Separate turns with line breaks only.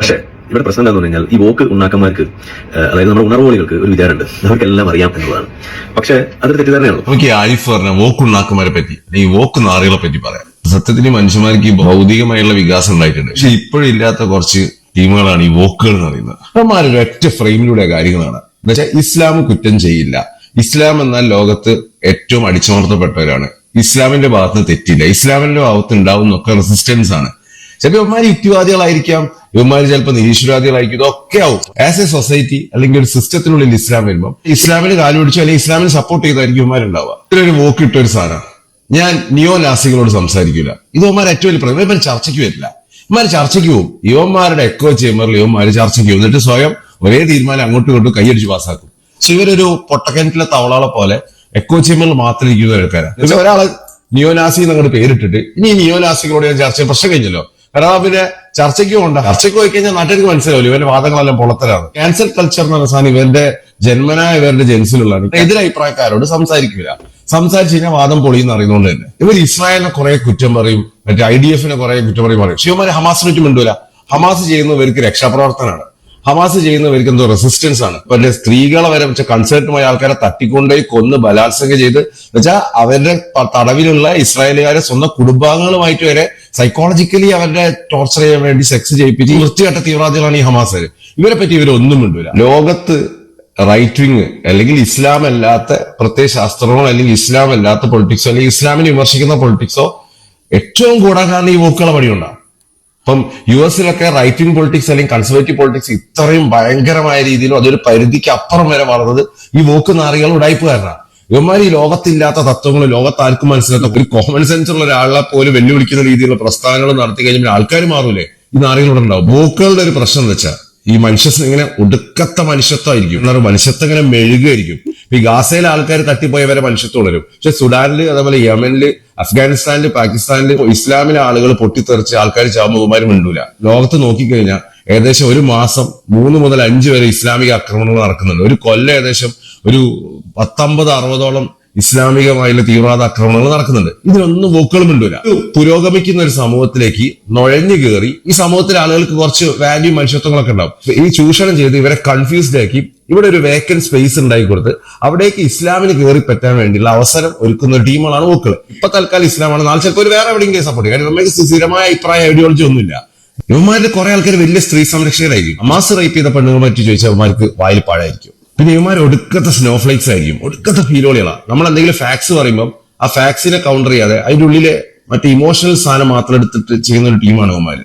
പക്ഷേ ഇവിടെ പ്രശ്നം എന്താണെന്ന് പറഞ്ഞാൽ ഈ വോക്ക് ഉണ്ടാക്കന്മാർക്ക്, അതായത് നമ്മുടെ ഉണർവോളികൾക്ക് ഒരു വിചാരമുണ്ട്, അവർക്കെല്ലാം അറിയാം എന്നുള്ളതാണ്. പക്ഷെ അതൊരു തെറ്റിദ്ധാരണയാണ്.
നമുക്ക് ആരിഫ് പറഞ്ഞ വോക്ക് ഉണ്ടാക്കന്മാരെ പറ്റി, ഈ വോക്ക് നാറികളെ പറ്റി പറയാം. സത്യത്തിന് മനുഷ്യന്മാർക്ക് ഈ ഭൗതികമായുള്ള വികാസം ഉണ്ടായിട്ടുണ്ട്. പക്ഷെ ഇപ്പോഴും ഇല്ലാത്ത കുറച്ച് ടീമുകളാണ് ഈ വോക്കുകൾ എന്ന് പറയുന്നത്. അവന്മാരൊരു ഒറ്റ ഫ്രെയിമിലൂടെ കാര്യങ്ങളാണ്. എന്നുവെച്ചാൽ ഇസ്ലാം കുറ്റം ചെയ്യില്ല, ഇസ്ലാം എന്നാൽ ലോകത്ത് ഏറ്റവും അടിച്ചമർത്തപ്പെട്ടവരാണ്, ഇസ്ലാമിന്റെ ഭാഗത്ത് തെറ്റില്ല, ഇസ്ലാമിന്റെ ഭാഗത്ത് ഉണ്ടാവുന്നൊക്കെ റെസിസ്റ്റൻസ് ആണ്. ചിലപ്പോൾ ഇവന്മാർ യുക്തിവാദികളായിരിക്കാം, ഇവന്മാർ ചിലപ്പോൾ നിരീശ്വരവാദികളായിരിക്കും. ഇതൊക്കെ ആവും. ആസ് എ സൊസൈറ്റി അല്ലെങ്കിൽ ഒരു സിസ്റ്റത്തിനുള്ളിൽ ഇസ്ലാം വരുമ്പോൾ ഇസ്ലാമിന് കാല് പിടിച്ചു അല്ലെങ്കിൽ ഇസ്ലാമിന് സപ്പോർട്ട് ചെയ്തായിരിക്കും ഇവന്മാരുണ്ടാവുക. ഇതിലൊരു വോക്ക് ഇട്ട ഒരു സാധനം. ഞാൻ നിയോ നാസികളോട് സംസാരിക്കില്ല, ഇത് ഇവന്മാർ ഏറ്റവും വലിയ പ്രശ്നം. ഇവന്മാർ ചർച്ചയ്ക്ക് വരില്ല, ഇവന്മാർ ചർച്ചയ്ക്ക് പോകും. ഇവന്മാരുടെ എക്കോ ചേമ്പറിൽ ഇവന്മാർ ചർച്ചയ്ക്ക് പോകും, എന്നിട്ട് സ്വയം ഒരേ തീരുമാനം അങ്ങോട്ടും ഇങ്ങോട്ടും കൈയടിച്ച് പാസ്സാക്കും. പക്ഷെ ഇവരൊരു പൊട്ടക്കിണറ്റിലെ തവളകളെ പോലെ എക്കോ ചേമ്പറിൽ മാത്രം ഇരിക്കുന്ന ആൾക്കാരാണ്. ഒരാള് നിയോനാസി എന്നങ്ങോട്ട് പേരിട്ടിട്ട് ഇനി നിയോനാസികളോട് ഞാൻ ചർച്ച പ്രശ്നം കഴിഞ്ഞല്ലോ. കാരണം പിന്നെ ചർച്ചയ്ക്ക് പോകണ്ട, ചർച്ചയ്ക്ക് പോയി കഴിഞ്ഞാൽ നാട്ടുകാർക്ക് മനസ്സിലാവില്ല ഇവന്റെ വാദങ്ങളെല്ലാം പൊളത്തരാണ്. ക്യാൻസൽ കൾച്ചർ എന്ന് പറഞ്ഞ സാധനം ഇവരുടെ ജന്മനായ ഇവരുടെ ജെൻസിലുള്ളതാണ്. എതിരഭിപ്രായക്കാരോട് സംസാരിക്കില്ല, സംസാരിച്ചു കഴിഞ്ഞാൽ വാദം പൊളിയെന്ന് അറിയുന്നതുകൊണ്ട് തന്നെ ഇവർ ഇസ്രായേലിനെ കുറെ കുറ്റം പറയും, മറ്റേ IDF കുറെ കുറ്റം പറയും. പക്ഷേ ഇവന്മാര് ഹമാസിനെ പറ്റി മിണ്ടൂല. ഹമാസ് ചെയ്യുന്നവർക്ക് രക്ഷാപ്രവർത്തനമാണ്, ഹമാസ് ചെയ്യുന്നവർക്ക് എന്തോ റെസിസ്റ്റൻസ് ആണ്. ഇവരുടെ സ്ത്രീകളെ വരെ വെച്ച കൺസേർട്ടുമായ ആൾക്കാരെ തട്ടിക്കൊണ്ടുപോയി കൊന്ന് ബലാത്സംഗം ചെയ്ത് വെച്ചാൽ അവരുടെ തടവിലുള്ള ഇസ്രായേലുകാരെ സ്വന്തം കുടുംബാംഗങ്ങളുമായിട്ട് വരെ സൈക്കോളജിക്കലി അവരുടെ ടോർച്ചർ ചെയ്യാൻ വേണ്ടി സെക്സ് ചെയ്യിപ്പിച്ച് വൃത്തികെട്ട തീവ്രവാദികളാണ് ഈ ഹമാസ്. ഇവരെ പറ്റി ഇവരൊന്നും മിണ്ടൂല. ലോകത്ത് റൈറ്റ് വിങ് അല്ലെങ്കിൽ ഇസ്ലാം അല്ലാത്ത പ്രത്യേക ശാസ്ത്രങ്ങളോ അല്ലെങ്കിൽ ഇസ്ലാം അല്ലാത്ത പൊളിറ്റിക്സോ അല്ലെങ്കിൽ ഇസ്ലാമിനെ വിമർശിക്കുന്ന പൊളിറ്റിക്സോ ഏറ്റവും കൂടാൻ കാരണം ഈ വോക്കുകളെ പണിയുണ്ടാകും. ഇപ്പം US റൈറ്റ് വിങ് പൊളിറ്റിക്സ് അല്ലെങ്കിൽ കൺസർവേറ്റീവ് പൊളിറ്റിക്സ് ഇത്രയും ഭയങ്കരമായ രീതിയിലും അതൊരു പരിധിക്ക് അപ്പുറം വരെ വളർന്നത് ഈ വോക്ക് നാറികൾ ഉടായ്പുകാരനാണ്. ഇവന്മാർ ഈ ലോകത്തില്ലാത്ത തത്വങ്ങളും ലോകത്ത് ആർക്കും മനസ്സിലാത്ത ഒരു കോമൺ സെൻസ് ഉള്ള ഒരാളെ പോലും വെല്ലുവിളിക്കുന്ന രീതിയിലുള്ള പ്രസ്ഥാനങ്ങൾ നടത്തി കഴിഞ്ഞാൽ ആൾക്കാർ മാറൂലേ? ഈ നാറികളോട് ഉണ്ടാവും. വോക്കുകളുടെ ഒരു പ്രശ്നം എന്ന് വെച്ചാൽ ഈ മനുഷ്യത്വം ഇങ്ങനെ ഒടുക്കത്തെ മനുഷ്യത്വമായിരിക്കും, എന്നാൽ മനുഷ്യത്വം ഇങ്ങനെ മെഴുകായിരിക്കും. ഈ ഗാസയിലെ ആൾക്കാർ തട്ടിപ്പോയവരെ മനുഷ്യത്വം ഉണരും. പക്ഷെ സുഡാനില്, അതേപോലെ യമനില്, അഫ്ഗാനിസ്ഥാനില്, പാകിസ്ഥാനില് ഇസ്ലാമിലെ ആളുകൾ പൊട്ടിത്തെറിച്ച് ആൾക്കാർ ചാവുമ്പോൾ മിണ്ടൂല. ലോകത്ത് നോക്കിക്കഴിഞ്ഞാൽ ഏകദേശം ഒരു മാസം 3 മുതൽ 5 വരെ ഇസ്ലാമിക ആക്രമണങ്ങൾ നടക്കുന്നുണ്ട്. ഒരു കൊല്ലം ഏകദേശം ഒരു 50-60ഓളം ഇസ്ലാമികമായുള്ള തീവ്രവാദ ആക്രമണങ്ങൾ നടക്കുന്നുണ്ട്. ഇതിനൊന്നും വോക്കുകളും മിണ്ടൂല. പുരോഗമിക്കുന്ന ഒരു സമൂഹത്തിലേക്ക് നുഴഞ്ഞു കയറി ഈ സമൂഹത്തിലെ ആളുകൾക്ക് കുറച്ച് വാല്യൂ മനുഷ്യത്വങ്ങളൊക്കെ ഉണ്ടാവും. ഈ ചൂഷണം ചെയ്ത് ഇവരെ കൺഫ്യൂസ്ഡ് ആക്കി ഇവിടെ ഒരു വേക്കന്റ് സ്പേസ് ഉണ്ടാക്കി കൊടുത്ത് അവിടേക്ക് ഇസ്ലാമിന് കയറി പറ്റാൻ വേണ്ടിയുള്ള അവസരം ഒരുക്കുന്ന ടീമുകളാണ് വോക്കുകൾ. ഇപ്പൊ തൽക്കാലം ഇസ്ലാമാണ്, നാളെ ചിലപ്പോൾ ഒരു വേറെ എവിടെയെങ്കിലും സപ്പോർട്ട് ചെയ്യും. കാരണം നമുക്ക് സ്ഥിരമായ അഭിപ്രായ ഐഡിയോളജി ഒന്നുമില്ല. ഇവന്മാരുടെ കുറെ ആൾക്കാർ വലിയ സ്ത്രീ സംരക്ഷകരായിരിക്കും. ഹമാസ് റേപ്പ് ചെയ്ത പെണ്ണുങ്ങളെ പറ്റി ചോദിച്ചാൽ അവന്മാർക്ക് വായിൽ പാഴായിരിക്കും. പിന്നെ ഇവന്മാർ ഒടുക്കത്തെ സ്നോഫ്ലേക്സ് ആയിരിക്കും, ഒടുക്കത്തെ ഫീലോളികളാണ്. നമ്മൾ എന്തെങ്കിലും ഫാക്സ് പറയുമ്പോൾ ആ ഫാക്സിനെ കൗണ്ടർ ചെയ്യാതെ അതിന്റെ ഉള്ളിലെ മറ്റേ ഇമോഷണൽ സാധനം മാത്രം എടുത്തിട്ട് ചെയ്യുന്ന ഒരു ടീമാണ് ഇവന്മാര്.